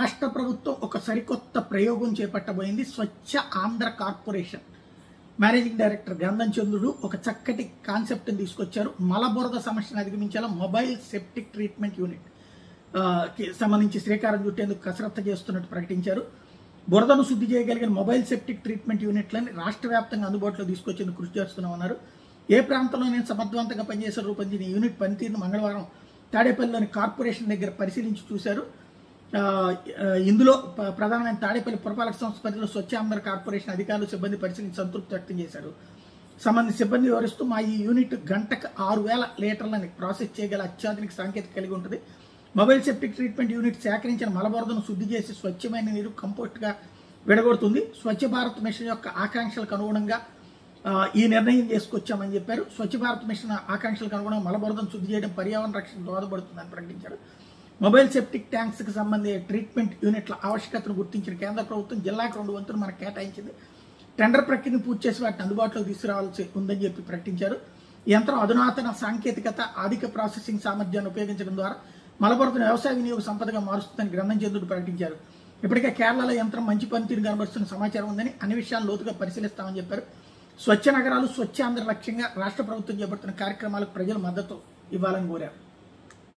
రాష్ట్ర ప్రభుత్వం ఒక సరికొత్త ప్రయోగం చేపట్టబోయింది. స్వచ్ఛ Andhra corporation managing director Gandham Chandrudu ఒక చక్కటి కాన్సెప్ట్ని తీసుకొచ్చారు. మలబురద సమస్యను అధిగమించేలా మొబైల్ సెప్టిక్ ట్రీట్మెంట్ యూనిట్ సంబంధించి శ్రీకారం చుట్టేందుకు కసరత్తు చేస్తున్నట్టు ప్రకటించారు. బురదను శుద్ధి చేయగలిగిన మొబైల్ సెప్టిక్ ట్రీట్మెంట్ యూనిట్లని రాష్ట్ర వ్యాప్తంగా అందుబాటులో తీసుకొచ్చేందుకు కృషి చేస్తున్నామన్నారు. ఏ ప్రాంతంలోనే సమర్థవంతంగా పనిచేసే రూపొందించిన ఈ యూనిట్ పనితీరును మంగళవారం తాడేపల్లిలోని కార్పొరేషన్ దగ్గర పరిశీలించి చూశారు. ఇందులో ప్రధానమైన తాడేపల్లి పురపాలక సంస్థ పరిధిలో స్వచ్ఛ ఆంధ్ర కార్పొరేషన్ అధికారులు సిబ్బంది పరిశీలించి సంతృప్తి వ్యక్తం చేశారు. సంబంధిత సిబ్బంది వివరిస్తూ మా ఈ యూనిట్ గంటకు 6,000 లీటర్లని ప్రాసెస్ చేయగల అత్యాధునిక సాంకేతిక కలిగి ఉంటుంది. మొబైల్ సెప్టిక్ ట్రీట్మెంట్ యూనిట్ సేకరించిన మలబురదను శుద్ధి చేసి స్వచ్ఛమైన నీరు కంపోస్ట్గా విడగొడుతుంది. స్వచ్ఛ భారత్ మిషన్ యొక్క ఆకాంక్షలకు అనుగుణంగా ఈ నిర్ణయం చేసుకొచ్చామని చెప్పారు. స్వచ్ఛ భారత్ మిషన్ ఆకాంక్షలకు అనుగుణంగా మలబురదను శుద్ధి చేయడం పర్యావరణ రక్షణకు దోహదపడుతుందని ప్రకటించారు. మొబైల్ సెప్టిక్ ట్యాంక్స్కి సంబంధించిన ట్రీట్మెంట్ యూనిట్ల ఆవశ్యకతను గుర్తించిన కేంద్ర ప్రభుత్వం జిల్లాకు 2 వంతులు మనకు కేటాయించింది. టెండర్ ప్రక్రియను పూర్తి చేసి వాటిని అందుబాటులోకి తీసుకురావాల్సి ఉందని చెప్పి ప్రకటించారు. ఈ యంత్రం అధునాతన సాంకేతికత, అధిక ప్రాసెసింగ్ సామర్థ్యాన్ని ఉపయోగించడం ద్వారా మలబురదను వ్యవసాయ వినియోగ సంపదగా మారుస్తుందని గంధం చంద్రుడు ప్రకటించారు. ఇప్పటికే కేరళలో యంత్రం మంచి పనితీరు కనబరుస్తున్న సమాచారం ఉందని, అన్ని విషయాలు లోతుగా పరిశీలిస్తామని చెప్పారు. స్వచ్ఛ నగరాలు, స్వచ్ఛ ఆంధ్ర లక్ష్యంగా రాష్ట్ర ప్రభుత్వం చేపడుతున్న కార్యక్రమాలకు ప్రజలు మద్దతు ఇవ్వాలని కోరారు.